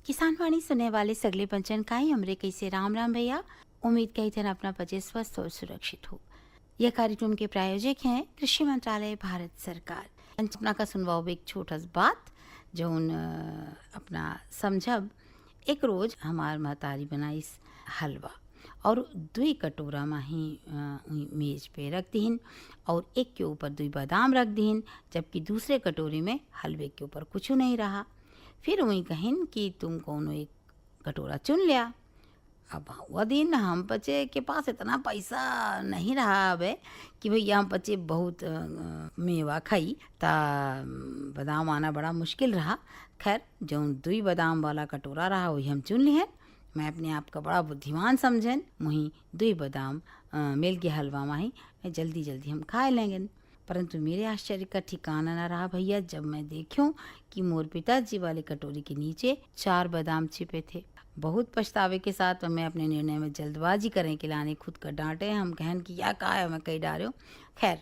किसान वाणी सुनने वाले सगले पंचन का ही हमरे कैसे राम राम भैया। उम्मीद कही थे अपना बचे स्वस्थ और सुरक्षित हो। यह कार्यक्रम के प्रायोजक हैं कृषि मंत्रालय भारत सरकार। अपना का सुनवाओ एक छोटा बात जो अपना समझब। एक रोज हमार महतारी बनाई हलवा और 2 कटोरा माही मेज पे रख दीन और एक के ऊपर 2 बादाम रख दीन, जबकि दूसरे कटोरे में हलवे के ऊपर कुछ नहीं रहा। फिर वही कहिन कि तुम कौनो एक कटोरा चुन लिया। अब वह दिन हम बच्चे के पास इतना पैसा नहीं रहा अब कि भैया हम बच्चे बहुत मेवा खाई ता बादाम आना बड़ा मुश्किल रहा। खैर जो 2 बादाम वाला कटोरा रहा वही हम चुन लिए। मैं अपने आप का बड़ा बुद्धिमान समझन, वहीं 2 बादाम मिल के हलवा माही जल्दी जल्दी हम खा लेंगे। परंतु मेरे आश्चर्य का ठिकाना न रहा भैया जब मैं देखूं कि मोर पिताजी वाले कटोरी के नीचे 4 बादाम छिपे थे। बहुत पछतावे के साथ मैं अपने निर्णय में जल्दबाजी करने के लाने खुद का डांटे। हम कहन कि या कहा है मैं कहीं डालो। खैर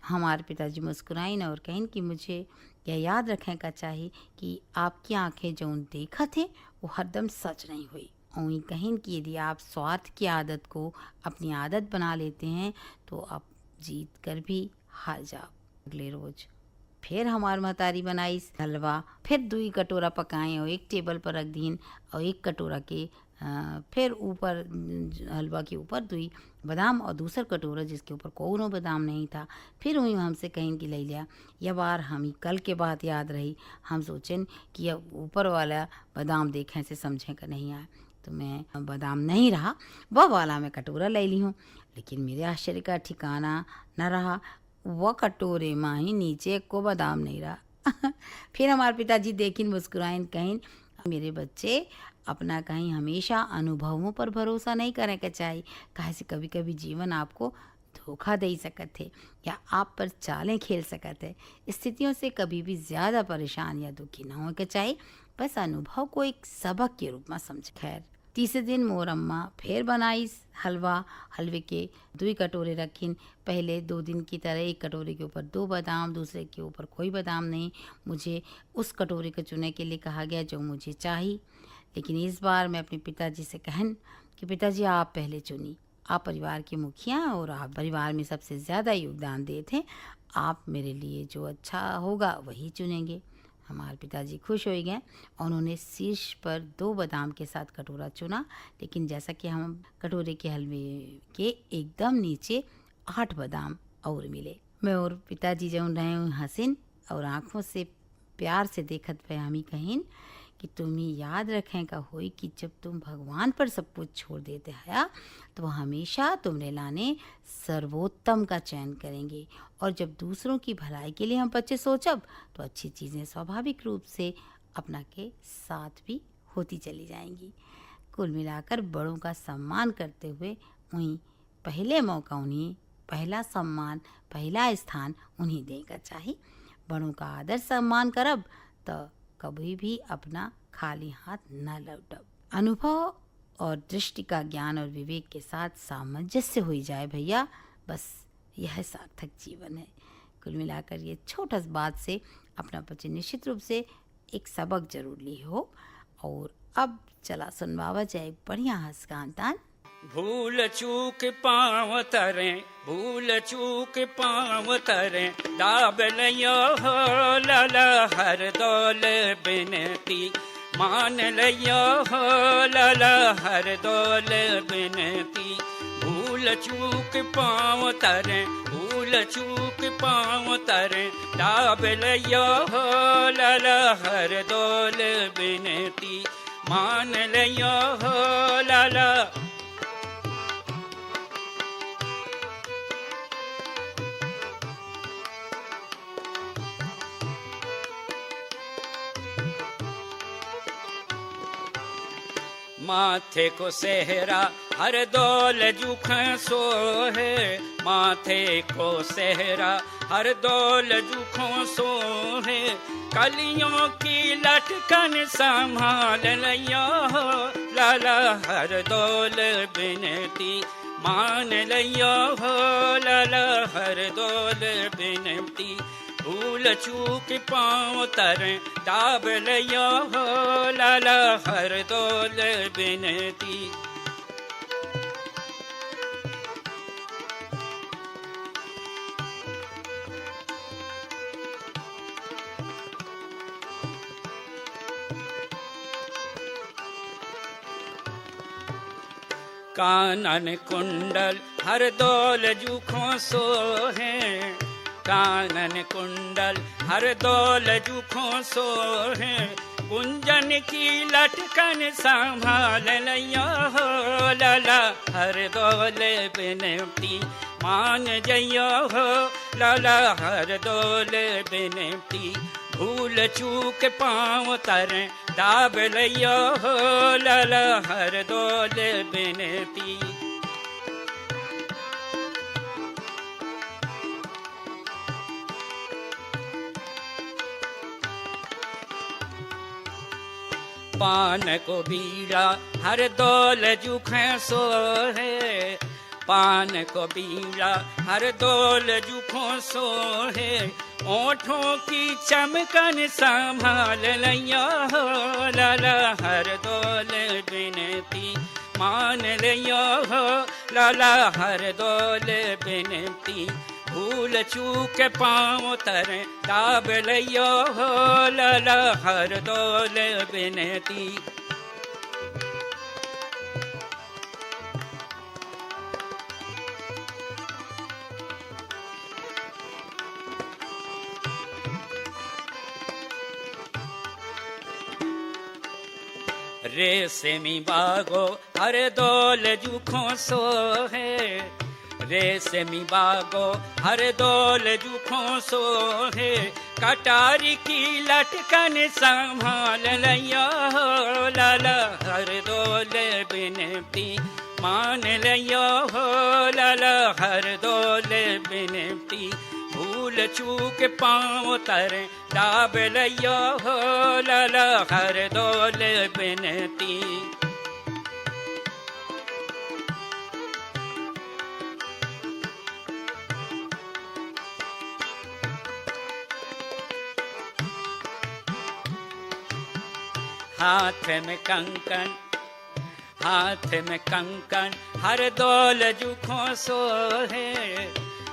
हमारे पिताजी मुस्कुराइन और कहन कि मुझे यह याद रखने का चाहिए कि आपकी आंखें जो देखा थे वो हरदम सच नहीं हुई। और कहन कि यदि आप स्वार्थ की आदत को अपनी आदत बना लेते हैं तो आप जीत कर भी हार जाओ। अगले रोज फिर हमार महतारी बनाई हलवा, फिर 2 कटोरा पकाए और एक टेबल पर रख दीन और एक कटोरा के फिर ऊपर हलवा के ऊपर 2 बादाम और दूसरा कटोरा जिसके ऊपर कोनो बादाम नहीं था। फिर वही हमसे कहीं कि ले लिया। यह बार हमें कल के बात याद रही। हम सोचें कि यह ऊपर वाला बादाम देखें से समझें का नहीं आया, तो मैं बादाम नहीं रहा वह वाला मैं कटोरा ले ली हूँ। लेकिन मेरे आश्चर्य का ठिकाना न रहा, वह कटोरे में ही नीचे को बादाम नहीं रहा। फिर हमारे पिताजी देखिन मुस्कुराइन कहीं मेरे बच्चे अपना कहीं हमेशा अनुभवों पर भरोसा नहीं करने का चाहिए। कहे से कभी कभी जीवन आपको धोखा दे सकत है या आप पर चालें खेल सकत है। स्थितियों से कभी भी ज़्यादा परेशान या दुखी न होने के चाहिए, बस अनुभव को एक सबक के रूप में समझ। खैर तीसरे दिन मोर अम्मा फिर बनाई हलवा। हलवे के 2 कटोरे रखीन। पहले 2 दिन की तरह एक कटोरे के ऊपर 2 बादाम, दूसरे के ऊपर कोई बादाम नहीं। मुझे उस कटोरे को चुनने के लिए कहा गया जो मुझे चाहिए। लेकिन इस बार मैं अपने पिताजी से कहन कि पिताजी आप पहले चुनी, आप परिवार के मुखिया और आप परिवार में सबसे ज़्यादा योगदान देते हैं, आप मेरे लिए जो अच्छा होगा वही चुनेंगे। हमारे पिताजी खुश हो गए और उन्होंने शीर्ष पर 2 बादाम के साथ कटोरा चुना। लेकिन जैसा कि हम कटोरे के हलवे के एकदम नीचे 8 बादाम और मिले। मैं और पिताजी जो रहे हंसिन और आंखों से प्यार से देखत पे हमी कहिन कि तुम्हें याद रखें का होई कि जब तुम भगवान पर सब कुछ छोड़ देते हैं तो वह हमेशा तुम्हारे लाने सर्वोत्तम का चयन करेंगे। और जब दूसरों की भलाई के लिए हम बच्चे सोचब तो अच्छी चीज़ें स्वाभाविक रूप से अपना के साथ भी होती चली जाएंगी। कुल मिलाकर बड़ों का सम्मान करते हुए उन्हीं पहले मौका, उन्हीं पहला सम्मान, पहला स्थान उन्हीं देगा चाहिए। बड़ों का आदर सम्मान करब तो कभी भी अपना खाली हाथ न लौटब। अनुभव और दृष्टि का ज्ञान और विवेक के साथ सामंजस्य हो जाए भैया, बस यह सार्थक जीवन है। कुल मिलाकर ये छोटा सी बात से अपना बच्चे निश्चित रूप से एक सबक जरूर ली हो। और अब चला सुनवावा जाए बढ़िया हंस गान तान। भूल चूक पाँव तरे, भूल चूक पाँव तरे, दाब लियो हो लाला हर दौल बिनती, मान लियो हो लाला हर दौल बिनती। भूल चूक पाँव तरे, भूल चूक पाँव तरे, दाब लियो हो लाला हर दौल बिनती, मान लियो हो लाला। माथे को सेहरा हर दौल जुख सोहे, माथे को सेहरा हर दौल जुखों सोहे, कलियों की लटकन संभाल लियो हो लाला हर दौल बिनती, मान लियो हो लाला हर दौल बिनती। भूल चूक पाँव तरें दाब लियो हो लाला हर दौल बिनती। कानन कुंडल हर दौल जूखों सोहे, कानन कुंडल हर दौल जूखों सोहे, गुंजन की लटकन संभाल लियो हो लाला हर दौल बिनती। मान जइयो हो लाला हर दौल बिनती। भूल चूक पाँव तरें दाब लियो हो लाला हर दौल बिनती। पान को बीड़ा हर दौल जुखें सोहे, पान को बीड़ा हर दौल जुखों सोहे, ओठों की चमकन संभाल लियो हो लाला हर दौल बिनती। मान लियो हो लाला हर दौल बिनती। भूल चूक पाँव तरें दाब लियो हो लाला हर दौल बिनती। रेशमी बागो हर दौल जूखों सोहे, रेशमी बागो हर दौल जूखों सोहे, कटारी की लटकन संभाल लियो हो लाला हर दौल बिनती। मान लियो हो लाला हर दौल बिनती। भूल चूक पाँव तरें दाब लियो हो लाला हर दौल बिनती। हाथ में कंकन, हाथ में कंकन हर दौल जूखों सोहे,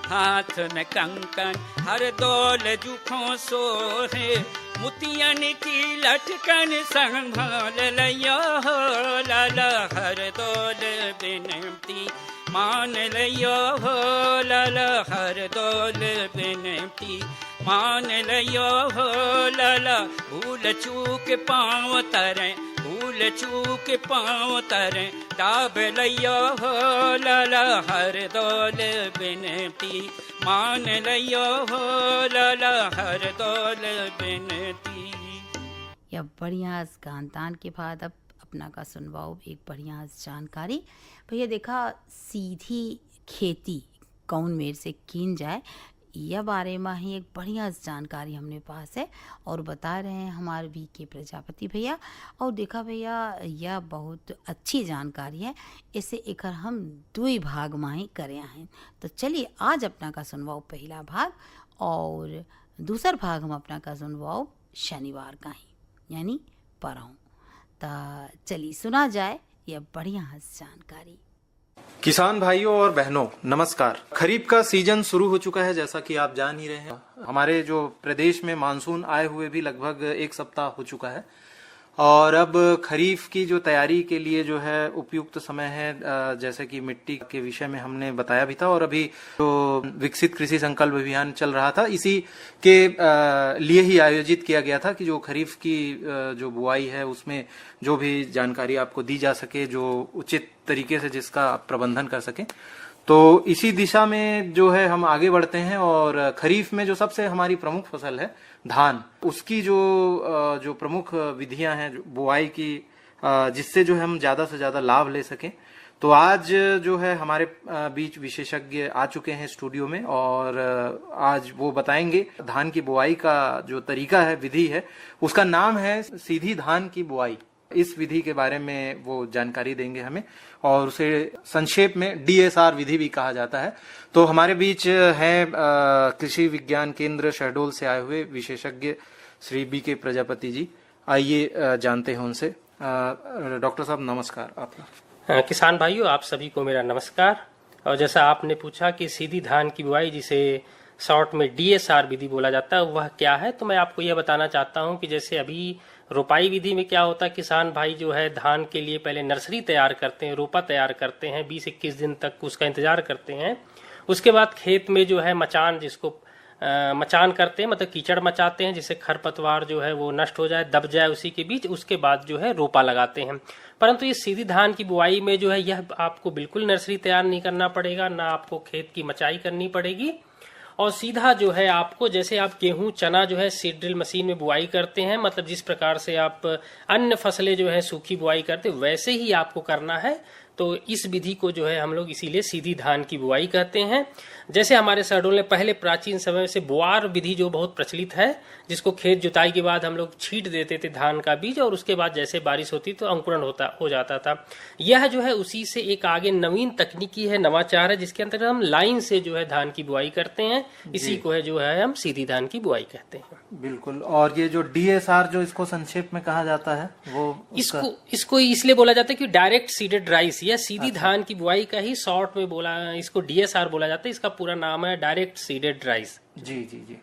हाथ में कंकन हर दौल जूखों सोहे, मोतियन की लटकन संभाल लियो हो लाला हर दौल बिनती। मान लियो हो लाला हर दौल बिनती। मान लियो हो लाला भूल चूक पाँव तरें, भूल चूक पाँव तरें दाब लियो हो लाला हर दौल बिनती। मान लियो हो लाला हर दौल बिनती। या बढ़िया गान तान के बाद अब अपना का सुनवाओ एक बढ़िया जानकारी। भैया देखा सीधी खेती कौन मेर से कीन जाए, यह बारे में ही एक बढ़िया जानकारी हमने पास है और बता रहे हैं हमारे भी के प्रजापति भैया। और देखा भैया यह बहुत अच्छी जानकारी है, इसे एक हम दुई भाग में ही करे हैं। तो चलिए आज अपना का सुनवाओ पहला भाग और दूसरा भाग हम अपना का सुनवाओ शनिवार का ही यानी परसों। तो चलिए सुना जाए यह बढ़िया जानकारी। किसान भाइयों और बहनों नमस्कार। खरीफ का सीजन शुरू हो चुका है, जैसा कि आप जान ही रहे हैं। हमारे जो प्रदेश में मानसून आए हुए भी लगभग एक सप्ताह हो चुका है और अब खरीफ की जो तैयारी के लिए जो है उपयुक्त समय है, जैसे कि मिट्टी के विषय में हमने बताया भी था और अभी जो विकसित कृषि संकल्प अभियान चल रहा था इसी के लिए ही आयोजित किया गया था कि जो खरीफ की जो बुआई है उसमें जो भी जानकारी आपको दी जा सके, जो उचित तरीके से जिसका प्रबंधन कर सके। तो इसी दिशा में जो है हम आगे बढ़ते हैं और खरीफ में जो सबसे हमारी प्रमुख फसल है धान, उसकी जो प्रमुख विधियां हैं बुआई की, जिससे जो है हम ज्यादा से ज्यादा लाभ ले सकें। तो आज जो है हमारे बीच विशेषज्ञ आ चुके हैं स्टूडियो में और आज वो बताएंगे धान की बुआई का जो तरीका है, विधि है, उसका नाम है सीधी धान की बुआई। इस विधि के बारे में वो जानकारी देंगे हमें, और उसे संक्षेप में डीएसआर विधि भी कहा जाता है। तो हमारे बीच हैं कृषि विज्ञान केंद्र शहडोल से आए हुए विशेषज्ञ श्री बी के प्रजापति जी। आइए जानते हैं उनसे। डॉक्टर साहब नमस्कार। आपका किसान भाइयों, आप सभी को मेरा नमस्कार। और जैसा आपने पूछा कि सीधी धान की बुआई, जिसे शॉर्ट में डीएसआर विधि बोला जाता है, वह क्या है, तो मैं आपको यह बताना चाहता हूं कि जैसे अभी रोपाई विधि में क्या होता है, किसान भाई जो है धान के लिए पहले नर्सरी तैयार करते हैं, रोपा तैयार करते हैं, 20-21 दिन तक उसका इंतजार करते हैं। उसके बाद खेत में जो है मचान, जिसको मचान करते हैं, मतलब कीचड़ मचाते हैं, जिससे खरपतवार जो है वो नष्ट हो जाए, दब जाए उसी के बीच। उसके बाद जो है रोपा लगाते हैं। परंतु ये सीधी धान की बुआई में जो है यह आपको बिल्कुल नर्सरी तैयार नहीं करना पड़ेगा, ना आपको खेत की मचाई करनी पड़ेगी, और सीधा जो है आपको, जैसे आप गेहूं चना जो है सीड ड्रिल मशीन में बुआई करते हैं, मतलब जिस प्रकार से आप अन्य फसलें जो है सूखी बुआई करते, वैसे ही आपको करना है। तो इस विधि को जो है हम लोग इसीलिए सीधी धान की बुआई कहते हैं। जैसे हमारे शहडोल में पहले प्राचीन समय से बुआर विधि जो बहुत प्रचलित है, जिसको खेत जुताई के बाद हम लोग छींट देते थे धान का बीज, और उसके बाद जैसे बारिश होती तो अंकुरण हो जाता था। यह जो है उसी से एक आगे नवीन तकनीकी है, नवाचार है, जिसके अंतर्गत हम लाइन से जो है धान की बुआई करते हैं। इसी को है जो है हम सीधी धान की बुआई कहते हैं। बिल्कुल। और ये जो डीएसआर जो इसको संक्षेप में कहा जाता है, वो इसको इसलिए बोला जाता है कि डायरेक्ट सीडेड राइस, या सीधी धान की बुआई का ही शॉर्ट में बोला, इसको डीएसआर बोला जाता है। इसका पूरा नाम है डायरेक्ट सीडेड राइस। जी जी जी।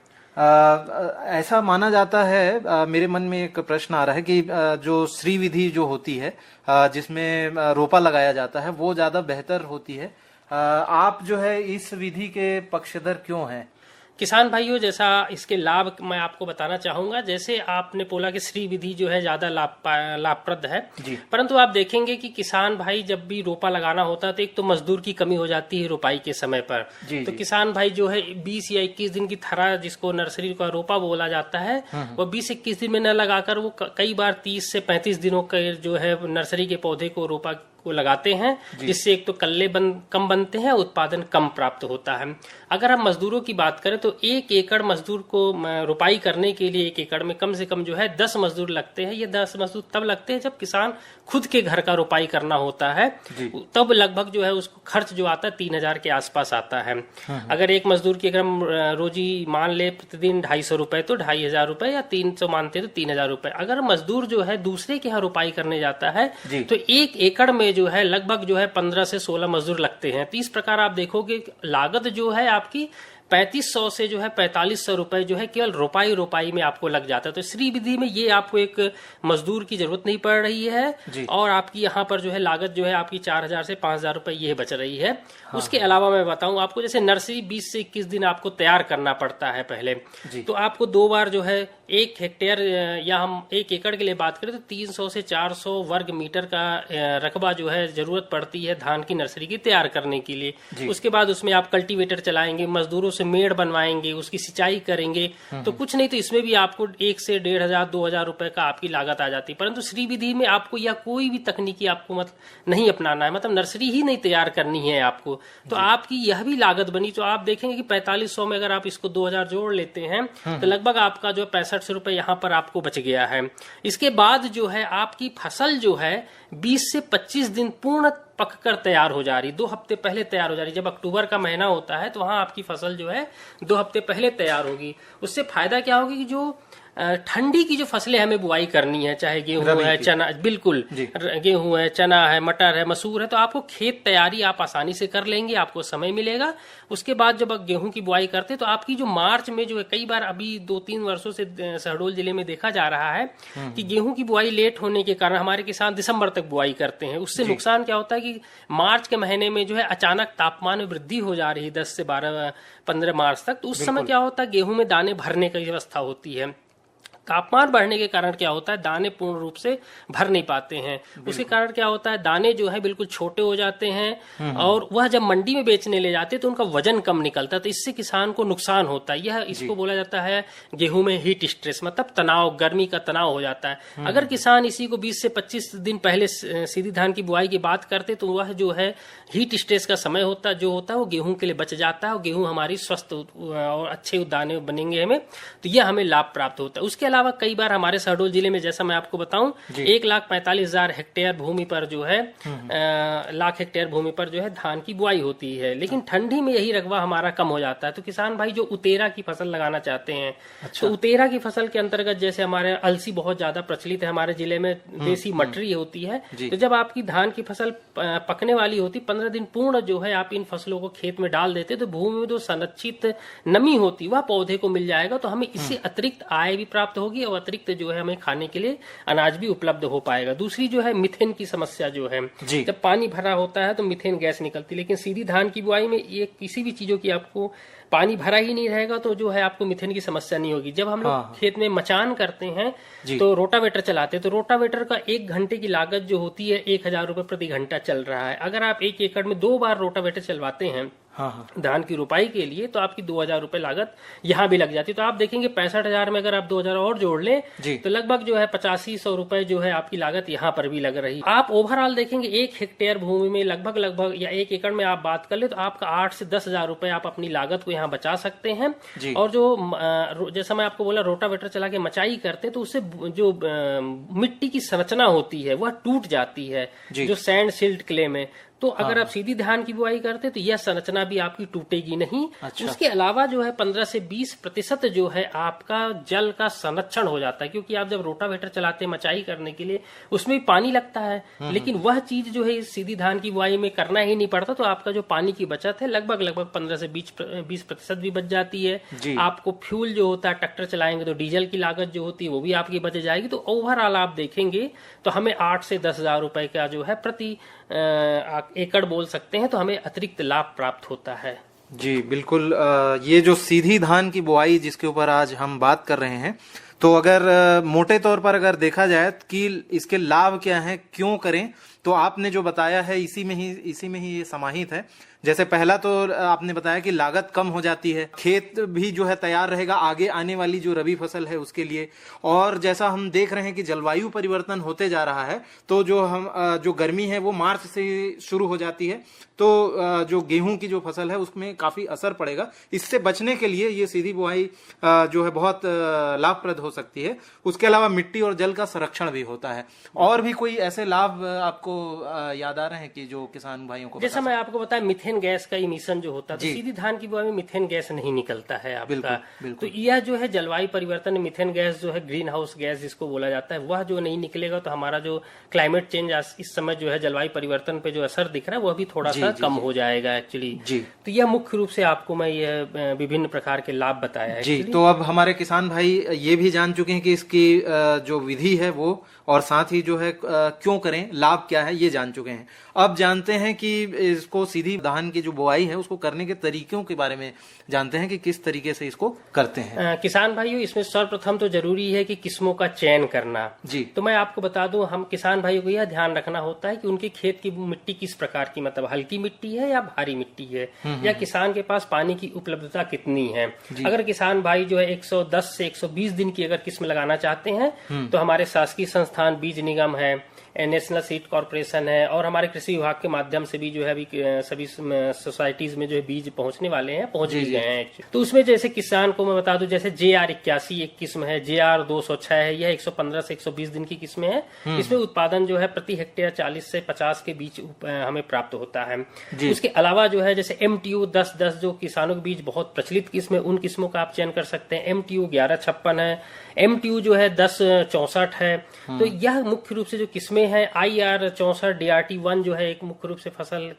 ऐसा माना जाता है, मेरे मन में एक प्रश्न आ रहा है कि जो श्री विधि जो होती है, जिसमें रोपा लगाया जाता है, वो ज्यादा बेहतर होती है। आप जो है इस विधि के पक्षधर क्यों हैं? किसान भाइयों, जैसा इसके लाभ मैं आपको बताना चाहूंगा। जैसे आपने बोला कि श्री विधि जो है ज्यादा लाभप्रद है, परंतु आप देखेंगे कि किसान भाई जब भी रोपा लगाना होता है तो एक तो मजदूर की कमी हो जाती है रोपाई के समय पर। तो किसान भाई जो है 20 या 21 दिन की थरा, जिसको नर्सरी का रोपा बोला जाता है, वो 20-21 दिन में न लगाकर वो कई बार 30 से 35 दिनों के जो है नर्सरी के पौधे को रोपा को लगाते हैं, जिससे एक तो कल्ले कम बनते हैं, उत्पादन कम प्राप्त होता है। अगर हम मजदूरों की बात करें तो 1 एकड़ मजदूर को रोपाई करने के लिए 1 एकड़ में कम से कम जो है 10 मजदूर लगते हैं। ये 10 मजदूर तब लगते हैं जब किसान खुद के घर का रोपाई करना होता है, तब लगभग जो है उसको खर्च जो आता है 3000 के आसपास आता है। अगर एक मजदूर की अगर हम रोजी मान ले प्रतिदिन 250 रुपए, तो 2500 रुपए, या 300 मानते हैं तो 3000 रुपए। अगर मजदूर जो है दूसरे के यहाँ रोपाई करने जाता है तो 1 एकड़ में जो है लगभग जो है 15 से 16 मजदूर लगते हैं। तो इस प्रकार आप देखोगे लागत जो है आपकी 3500 से जो है 4500 रुपए जो है केवल रोपाई में आपको लग जाता है। तो श्री विधि में ये आपको एक मजदूर की जरूरत नहीं पड़ रही है, और आपकी यहाँ पर जो है लागत जो है आपकी 4000 से 5000 रुपए ये बच रही है। उसके अलावा मैं बताऊं आपको, जैसे नर्सरी 20 से 21 दिन आपको तैयार करना पड़ता है पहले, तो आपको 2 बार जो है 1 हेक्टेयर, या हम 1 एकड़ के लिए बात करें तो 300 से 400 वर्ग मीटर का रकबा जो है जरूरत पड़ती है धान की नर्सरी की तैयार करने के लिए। उसके बाद उसमें आप कल्टीवेटर चलाएंगे, मजदूरों से मेड़ बनवाएंगे, उसकी सिंचाई करेंगे, तो कुछ नहीं तो इसमें भी आपको 1 से 1500 2000 रुपए का आपकी लागत आ जाती है। परंतु श्री विधि में आपको या कोई भी तकनीकी आपको मतलब नहीं अपनाना है, मतलब नर्सरी ही नहीं तैयार करनी है आपको, तो आपकी यह भी लागत बनी। तो आप देखेंगे कि 4500 में अगर आप इसको 2000 जोड़ लेते हैं तो लगभग आपका जो 6500 रुपए यहाँ पर आपको बच गया है। इसके बाद जो है आपकी फसल जो है 20 से 25 दिन पूर्ण पककर तैयार हो जा रही, 2 हफ्ते पहले तैयार हो जा रही। जब अक्टूबर का महीना होता है तो वहां आपकी फसल जो है 2 हफ्ते पहले तैयार होगी। उससे फायदा क्या होगी कि जो ठंडी की जो फसलें हमें बुआई करनी है, चाहे गेहूं है, चना, बिल्कुल गेहूं है, चना है, मटर है, मसूर है, तो आपको खेत तैयारी आप आसानी से कर लेंगे, आपको समय मिलेगा। उसके बाद जब आप गेहूं की बुआई करते तो आपकी जो मार्च में जो है, कई बार अभी 2-3 वर्षों से शहडोल जिले में देखा जा रहा है कि गेहूं की बुआई लेट होने के कारण हमारे किसान दिसंबर तक बुआई करते हैं। उससे नुकसान क्या होता है कि मार्च के महीने में जो है अचानक तापमान में वृद्धि हो जा रही है 10 से 15 मार्च तक, तो उस समय क्या होता है गेहूं में दाने भरने की व्यवस्था होती है। तापमान बढ़ने के कारण क्या होता है दाने पूर्ण रूप से भर नहीं पाते हैं। उसके कारण क्या होता है दाने जो है बिल्कुल छोटे हो जाते हैं, और वह जब मंडी में बेचने ले जाते हैं तो उनका वजन कम निकलता है, तो इससे किसान को नुकसान होता है। यह इसको बोला जाता है गेहूं में हीट स्ट्रेस, मतलब तनाव, गर्मी का तनाव हो जाता है। अगर किसान इसी को 20 से 25 दिन पहले सीधी धान की बुआई की बात करते तो वह जो है हीट स्ट्रेस का समय होता है जो होता है वो गेहूं के लिए बच जाता है, और गेहूं हमारी स्वस्थ और अच्छे दाने बनेंगे हमें, तो यह हमें लाभ प्राप्त होता है। उसके अलावा कई बार हमारे शहडोल जिले में, जैसा मैं आपको बताऊं, 1,45,000 हेक्टेयर भूमि पर जो है लाख हेक्टेयर भूमि पर जो है धान की बुआई होती है, लेकिन ठंडी में यही रकबा हमारा कम हो जाता है। तो किसान भाई जो उतेरा की फसल लगाना चाहते हैं, तो उतेरा की फसल के अंतर्गत जैसे हमारे अलसी बहुत ज्यादा प्रचलित है हमारे जिले में, देसी मटरी होती है। तो जब आपकी धान की फसल पकने वाली होती, 15 दिन पूर्ण जो है आप इन फसलों को खेत में डाल देते, तो भूमि में जो संरक्षित नमी होती वह पौधे को मिल जाएगा। तो हमें इससे अतिरिक्त आय भी प्राप्त होगी और अतिरिक्त जो है हमें खाने के लिए अनाज भी उपलब्ध हो पाएगा। दूसरी जो है मिथेन की समस्या जो है, जब पानी भरा होता है तो मिथेन गैस निकलती है, लेकिन सीधी धान की बुआई में ये किसी भी चीजों की आपको पानी भरा ही नहीं रहेगा तो जो है आपको मिथेन की समस्या नहीं होगी। जब हम लोग खेत में मचान करते हैं तो रोटावेटर चलाते हैं, तो रोटावेटर का 1 घंटे की लागत जो होती है 1,000 रुपए प्रति घंटा चल रहा है। अगर आप 1 एकड़ में 2 बार रोटावेटर चलवाते हैं धान की रुपाई के लिए, तो आपकी 2,000 रुपए लागत यहाँ भी लग जाती है। तो आप देखेंगे 65,000 में अगर आप 2,000 और जोड़ लें तो लगभग जो है 8500 रुपए जो है आपकी लागत यहाँ पर भी लग रही है। आप ओवरऑल देखेंगे 1 हेक्टेयर भूमि में लगभग या 1 एकड़ में आप बात कर ले तो आपका 8 से 10,000 रुपए आप अपनी लागत को यहाँ बचा सकते हैं। और जो जैसा मैं आपको बोला रोटावेटर चला के मचाई करते तो उससे जो मिट्टी की संरचना होती है वह टूट जाती है, जो सैंड सिल्ट क्ले में। तो अगर आप सीधी धान की बुआई करते तो यह संरचना भी आपकी टूटेगी नहीं। उसके अलावा जो है 15 से 20% जो है आपका जल का संरक्षण हो जाता है, क्योंकि आप जब रोटावेटर चलाते हैं मचाई करने के लिए उसमें भी पानी लगता है, लेकिन वह चीज जो है सीधी धान की बुआई में करना ही नहीं पड़ता। तो आपका जो पानी की बचत है लगभग 15 से 20% भी बच जाती है। आपको फ्यूल जो होता है ट्रैक्टर चलाएंगे तो डीजल की लागत जो होती है वो भी आपकी बच जाएगी। तो ओवरऑल आप देखेंगे तो हमें 8 से 10,000 रुपए का जो है प्रति एकड़ बोल सकते हैं, तो हमें अतिरिक्त लाभ प्राप्त होता है। जी बिल्कुल। ये जो सीधी धान की बुआई जिसके ऊपर आज हम बात कर रहे हैं, तो अगर मोटे तौर पर अगर देखा जाए कि इसके लाभ क्या हैं, क्यों करें, तो आपने जो बताया है इसी में ही ये समाहित है। जैसे पहला तो आपने बताया कि लागत कम हो जाती है, खेत भी जो है तैयार रहेगा आगे आने वाली जो रबी फसल है उसके लिए। और जैसा हम देख रहे हैं कि जलवायु परिवर्तन होते जा रहा है, तो जो गर्मी है वो मार्च से शुरू हो जाती है, तो जो गेहूं की जो फसल है उसमें काफी असर पड़ेगा। इससे बचने के लिए ये सीधी बुआई जो है बहुत लाभप्रद हो सकती है। उसके अलावा मिट्टी और जल का संरक्षण भी होता है। और भी कोई ऐसे लाभ आपको याद आ रहे हैं कि जो किसान भाइयों को? जैसा मैं आपको बताया मिथेन गैस का इमिशन जो होता है, तो सीधी धान की बुआई में मिथेन गैस नहीं निकलता है आपका। तो यह जो है जलवायु परिवर्तन, मिथेन गैस जो है ग्रीन हाउस गैस जिसको बोला जाता है, वह जो नहीं निकलेगा तो हमारा जो क्लाइमेट चेंज इस समय जो है जलवायु परिवर्तन पे जो असर दिख रहा है वह भी थोड़ा सा कम हो जाएगा एक्चुअली। तो यह मुख्य रूप से आपको मैं ये विभिन्न प्रकार के लाभ बताया है जी। तो अब हमारे किसान भाई ये भी जान चुके हैं कि इसकी जो विधि है वो, और साथ ही जो है क्यों करें, लाभ क्या है, ये जान चुके हैं। अब जानते हैं कि इसको सीधी धान की जो बुआई है उसको करने के तरीकों के बारे में जानते हैं कि किस तरीके से इसको करते हैं। किसान भाइयों, इसमें सर्वप्रथम तो जरूरी है कि किस्मों का चयन करना जी। तो मैं आपको बता दूं, हम किसान भाइयों को यह ध्यान रखना होता है कि उनके खेत की मिट्टी किस प्रकार की, मतलब हल्की मिट्टी है या भारी मिट्टी है, या किसान के पास पानी की उपलब्धता कितनी है। अगर किसान भाई जो है 110 से 120 दिन की अगर किस्म लगाना चाहते हैं तो हमारे शासकीय संस्थान बीज निगम है, नेशनल सीड कॉर्पोरेशन है, और हमारे कृषि विभाग के माध्यम से भी जो है अभी सभी सोसाइटीज में जो है बीज पहुंचने वाले हैं, पहुंच भी गए हैं। तो उसमें जैसे किसान को मैं बता दूं, जैसे JR81 एक किस्म है, JR206 है, यह 115 से 120 दिन की किस्में हैं। इसमें उत्पादन जो है प्रति हेक्टेयर 40 से 50 के बीच हमें प्राप्त होता है। उसके अलावा जो है जैसे MTU 1010 जो किसानों के बीच बहुत प्रचलित किस्म है, उन किस्मों का आप चयन कर सकते हैं। MTU 1156 है, MTU जो है 1064 है। तो यह मुख्य रूप से जो किस्में है। IR 64 DRT1 जो है एक मुख्य रूप से फसल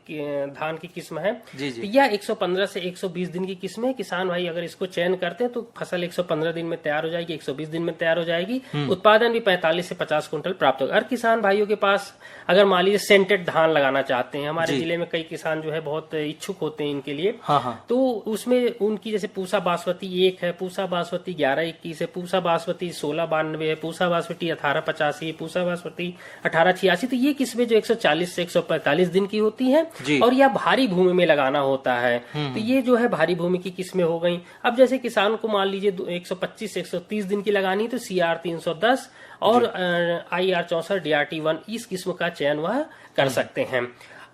धान की किस्म है। तो यह 115 से 120 दिन की किस्म है। किसान भाई अगर इसको चयन करते हैं तो फसल 115 दिन में तैयार हो जाएगी, 120 दिन में तैयार हो जाएगी। उत्पादन भी 45 से 50 कुंटल प्राप्त होगा। और किसान भाइयों के पास अगर मान लीजिए सेंटेड धान लगाना चाहते हैं, हमारे जिले में कई किसान जो है बहुत इच्छुक होते हैं इनके लिए, तो उसमें उनकी जैसे पूसा बासमती 1 है, पूसा बासमती 1121 है, पूसा बासमती 1692 है, पूसा बासमती 1885 है, पूसा बासमती 1886। तो ये किस्में जो 140 से 145 दिन की होती है और यह भारी भूमि में लगाना होता है। तो ये जो है भारी भूमि की किस्में हो गई। अब जैसे किसान को मान लीजिए 125 से 130 दिन की लगानी तो CR 310 और IR 64 DRT1 इस किस्म का चयन वह कर सकते हैं।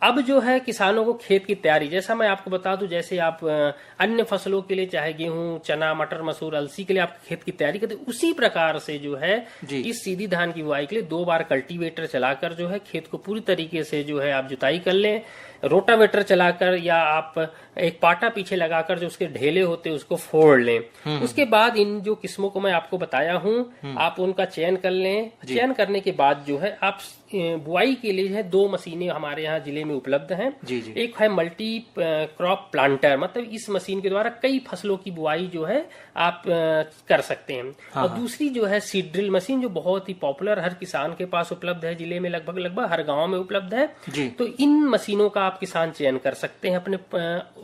अब जो है किसानों को खेत की तैयारी, जैसा मैं आपको बता दूं, जैसे आप अन्य फसलों के लिए चाहे गेहूं, चना, मटर, मसूर, अलसी के लिए आप खेत की तैयारी करते, उसी प्रकार से जो है इस सीधी धान की बुआई के लिए 2 बार कल्टीवेटर चलाकर जो है खेत को पूरी तरीके से जो है आप जुताई कर लें, रोटावेटर चलाकर या आप एक पाटा पीछे लगाकर जो उसके ढेले होते हैं उसको फोड़ लें। उसके बाद इन जो किस्मों को मैं आपको बताया हूं, आप उनका चयन कर लें। चयन करने के बाद जो है आप बुआई के लिए है 2 मशीनें हमारे यहाँ जिले में उपलब्ध हैं। एक है मल्टी क्रॉप प्लांटर, मतलब इस मशीन के द्वारा कई फसलों की बुआई जो है आप कर सकते हैं। और दूसरी जो है सीड ड्रिल मशीन, जो बहुत ही पॉपुलर, हर किसान के पास उपलब्ध है, जिले में लगभग हर गांव में उपलब्ध है। तो इन मशीनों का आप किसान चयन कर सकते हैं अपने।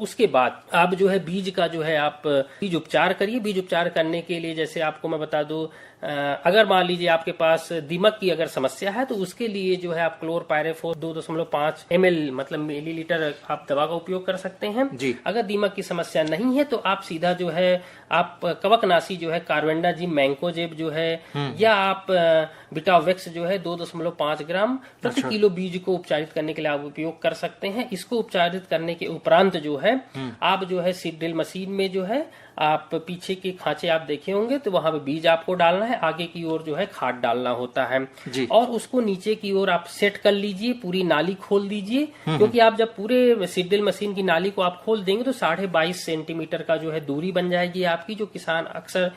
उसके बाद आप जो है बीज का जो है आप बीज उपचार करिए। बीज उपचार करने के लिए जैसे आपको मैं बता दूं, अगर मान लीजिए आपके पास दीमक की अगर समस्या है तो उसके लिए जो है आप क्लोरपायरेफोस 2.5 ml मतलब मिलीलीटर आप दवा का उपयोग कर सकते हैं। अगर दीमक की समस्या नहीं है तो आप सीधा जो है आप कवकनाशी जो है कार्बेंडाजिम मैंकोजेब जो है, या आप बिटावेक्स जो है 2.5 ग्राम प्रति किलो बीज को उपचारित करने के लिए आप उपयोग कर सकते हैं। इसको उपचारित करने के उपरांत जो है आप जो है सीड ड्रिल मशीन में जो है आप पीछे के खांचे आप देखे होंगे तो वहां पे बीज आपको डालना है, आगे की ओर जो है खाद डालना होता है और उसको नीचे की ओर आप सेट कर लीजिए, पूरी नाली खोल दीजिए। क्योंकि आप जब पूरे सीड ड्रिल मशीन की नाली को आप खोल देंगे तो 22.5 सेंटीमीटर का जो है दूरी बन जाएगी आपकी। जो किसान अक्सर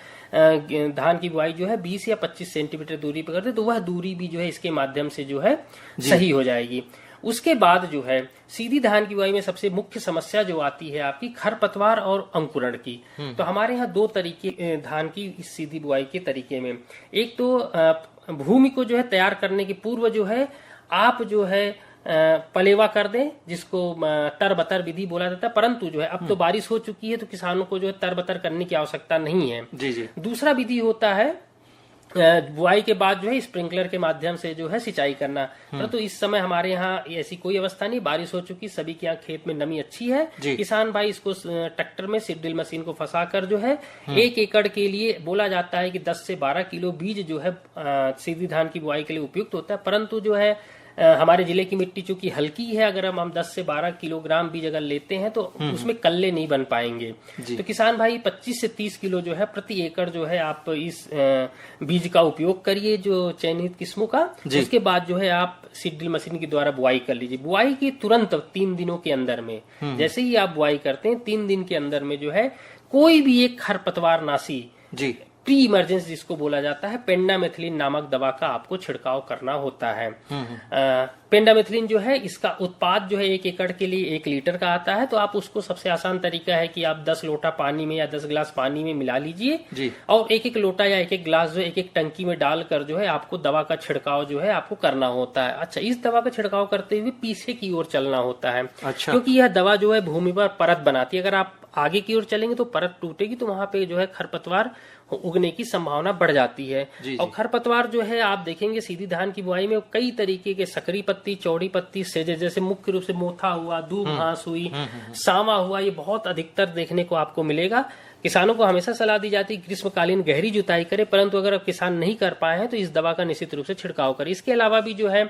धान की बुआई जो है 20 या 25 सेंटीमीटर दूरी पर करते तो वह दूरी भी जो है इसके माध्यम से जो है सही हो जाएगी। उसके बाद जो है सीधी धान की बुआई में सबसे मुख्य समस्या जो आती है आपकी खरपतवार और अंकुरण की। तो हमारे यहाँ 2 तरीके धान की इस सीधी बुआई के तरीके में, एक तो भूमि को जो है तैयार करने के पूर्व जो है आप जो है पलेवा कर दें, जिसको तरबतर विधि बोला जाता है। परंतु जो है अब तो बारिश हो चुकी है तो किसानों को जो है तरबतर करने की आवश्यकता नहीं है। दूसरा विधि होता है बुआई के बाद जो है स्प्रिंकलर के माध्यम से जो है सिंचाई करना। परंतु इस समय हमारे यहाँ ऐसी कोई अवस्था नहीं, बारिश हो चुकी, सभी के यहाँ खेत में नमी अच्छी है। किसान भाई इसको ट्रैक्टर में सीड ड्रिल मशीन को फंसाकर जो है 1 एकड़ के लिए बोला जाता है कि 10 से 12 किलो बीज जो है सीधी धान की बुआई के लिए उपयुक्त होता है। परंतु जो है हमारे जिले की मिट्टी चूंकि हल्की है, अगर हम 10 से 12 किलोग्राम बीज अगर लेते हैं तो उसमें कल्ले नहीं बन पाएंगे। तो किसान भाई 25 से 30 किलो जो है प्रति एकड़ जो है आप इस बीज का उपयोग करिए, जो चयनित किस्मों का। उसके बाद जो है आप सीड ड्रिल मशीन के द्वारा बुआई कर लीजिए। बुआई की तुरंत 3 दिनों के अंदर में, जैसे ही आप बुआई करते हैं 3 दिन के अंदर में जो है कोई भी एक खरपतवार नाशी प्री इमरजेंसी जिसको बोला जाता है पेंडामेथिलिन नामक दवा का आपको छिड़काव करना होता है। पेंडामेथिलिन जो है इसका उत्पाद जो है 1 एकड़ के लिए 1 लीटर का आता है। तो आप उसको सबसे आसान तरीका है कि आप 10 लोटा पानी में या 10 गिलास पानी में मिला लीजिए और 1-1 लोटा या 1-1 गिलास जो 1-1 टंकी में डालकर जो है आपको दवा का छिड़काव जो है आपको करना होता है। अच्छा, इस दवा का छिड़काव करते हुए पीछे की ओर चलना होता है। क्योंकि यह दवा जो है भूमि पर परत बनाती है। अगर आप आगे की ओर चलेंगे तो परत टूटेगी, तो वहां पे जो है खरपतवार उगने की संभावना बढ़ जाती है। और खरपतवार जो है आप देखेंगे सीधी धान की बुआई में कई तरीके के, सकरी पत्ती, चौड़ी पत्ती, सेजे, जैसे मुख्य रूप से मोथा हुआ, दूब घास हुई, सावा हुआ, ये बहुत अधिकतर देखने को आपको मिलेगा। किसानों को हमेशा सलाह दी जाती है ग्रीष्मकालीन गहरी जुताई करें, परंतु अगर किसान नहीं कर पाए हैं तो इस दवा का निश्चित रूप से छिड़काव करें। इसके अलावा भी जो है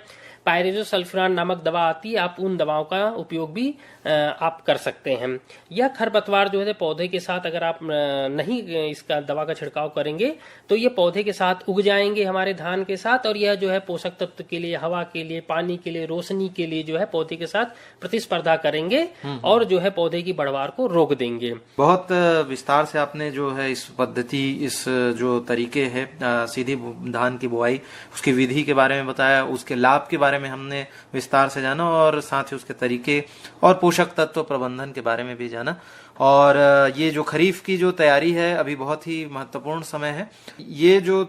पायरेजोसल्फिरान नामक दवा आती है, आप उन दवाओं का उपयोग भी आप कर सकते हैं। यह खरपतवार जो है पौधे के साथ अगर आप नहीं इसका दवा का छिड़काव करेंगे तो ये पौधे के साथ उग जाएंगे हमारे धान के साथ, और यह जो है पोषक तत्व के लिए, हवा के लिए, पानी के लिए, रोशनी के लिए जो है पौधे के साथ प्रतिस्पर्धा करेंगे और जो है पौधे की बढ़वार को रोक देंगे। बहुत विस्तार से आपने जो है इस पद्धति, इस जो तरीके है सीधी धान की बुआई, उसकी विधि के बारे में बताया, उसके लाभ के बारे में हमने विस्तार से जाना और साथ ही उसके तरीके और पोषक तत्व प्रबंधन के बारे में भी जाना। और ये जो खरीफ की जो तैयारी है अभी बहुत ही महत्वपूर्ण समय है। ये जो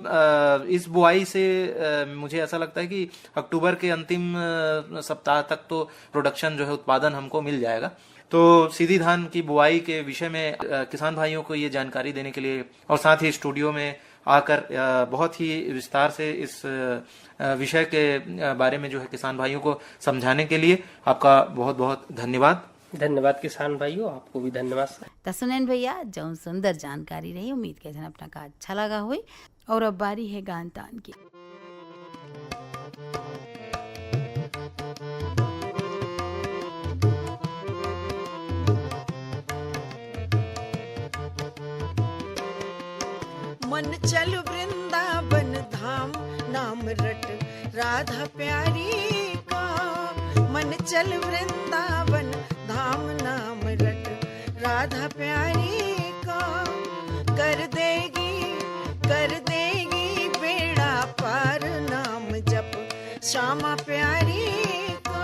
इस बुआई से मुझे ऐसा लगता है कि अक्टूबर के अंतिम सप्ताह तक तो प्रोडक्शन जो है उत्पादन हमको मिल जाएगा। तो सीधी धान की बुआई के विषय में किसान भाइयों को ये जानकारी देने के लिए और साथ ही स्टूडियो में आकर बहुत ही विस्तार से इस विषय के बारे में जो है किसान भाइयों को समझाने के लिए आपका बहुत बहुत धन्यवाद। धन्यवाद किसान भाइयों, आपको भी धन्यवाद। तो सुनैन भैया, जो सुंदर जानकारी रही, उम्मीद के अपना का अच्छा लगा हुई। और अब बारी है गान तान की। मन चल वृंदावन धाम नाम रट राधा प्यारी का। मन चल वृंदावन धाम नाम रट राधा प्यारी का। कर देगी बेड़ा पार नाम जप श्यामा प्यारी का।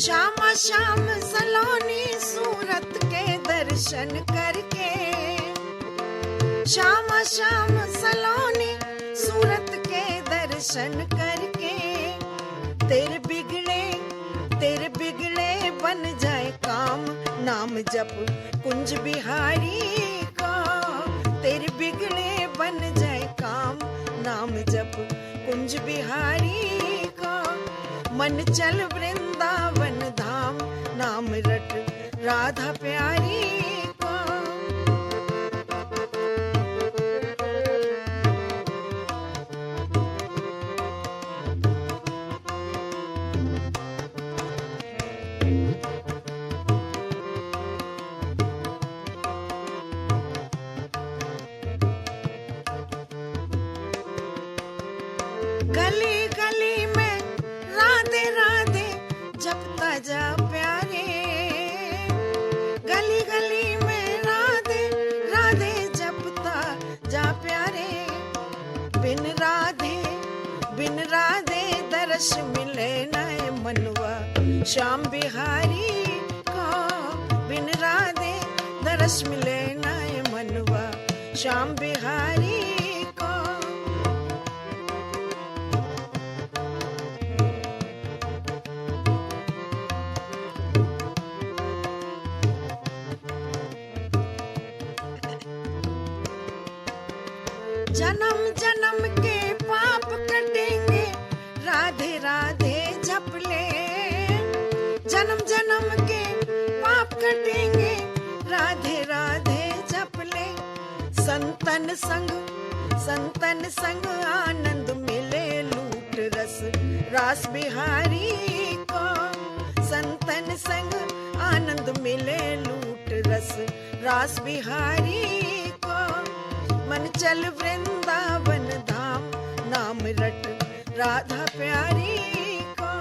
श्यामा श्याम सलोनी सूरत के दर्शन करके। श्यामा श्याम सलोनी सूरत के दर्शन करके। तेरे बिगड़े बन जाए काम नाम जप कुंज बिहारी का। तेरे बिगड़े बन जाए काम नाम जप कुंज बिहारी का। मन चल वृंदावन धाम नाम रट राधा प्यारी का। गली गली में राधे राधे जपता जा प्यारे। गली गली में राधे राधे जपता जा प्यारे। बिन राधे दर्श मिले नए मनवा श्याम बिहारी का। बिन राधे दर्श मिले नए मनवा श्याम बिहारी का। जन्म जन्म के पाप कटेंगे राधे राधे जप ले। जन्म जन्म के पाप कटेंगे राधे राधे जप ले। संतन संग आनंद मिले लूट रस रास बिहारी को। संतन संग आनंद मिले लूट रस रास बिहारी को। मन चल वृंदावन धाम नाम रट राधा प्यारी को।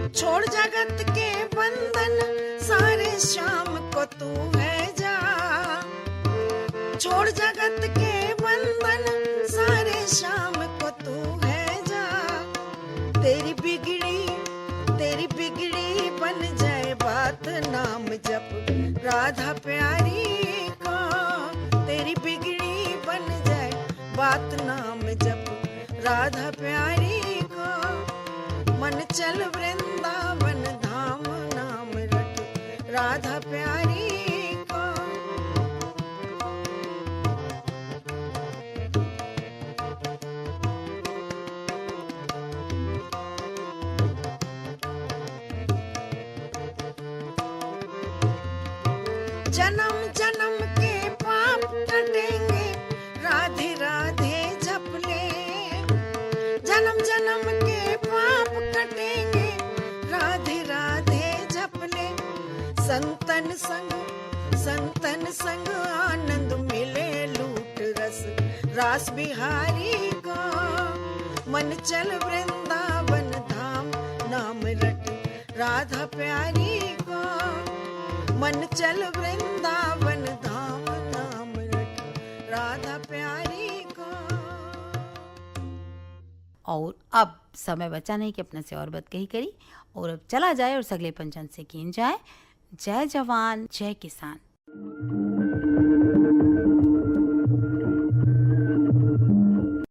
छोड़ जगत के बंधन सारे श्याम को तू है जा। छोड़ जगत के बंधन सारे श्याम को तू है जा। तेरी बिगड़ी बन जाए बात नाम जप राधा प्यारी को। तेरी बिगड़ी बन जाए बात नाम जप राधा प्यारी को। मन चल वृंदावन धाम नाम रट राधा प्यारी को। जन्म जन्म के पाप कटेंगे राधे राधे जप ले। जन्म जन्म के पाप कटेंगे राधे राधे जप ले। संतन संग आनंद मिले लूट रस रास बिहारी को। मन चल वृंदावन धाम नाम रट राधा प्यारी को। मन चल वृंदावन धाम नाम रट राधा प्यारी को। और अब समय बचा नहीं कि अपने से और बात कही करी और अब चला जाए और सगले पंचन से कीन जाए। जय जवान जय किसान।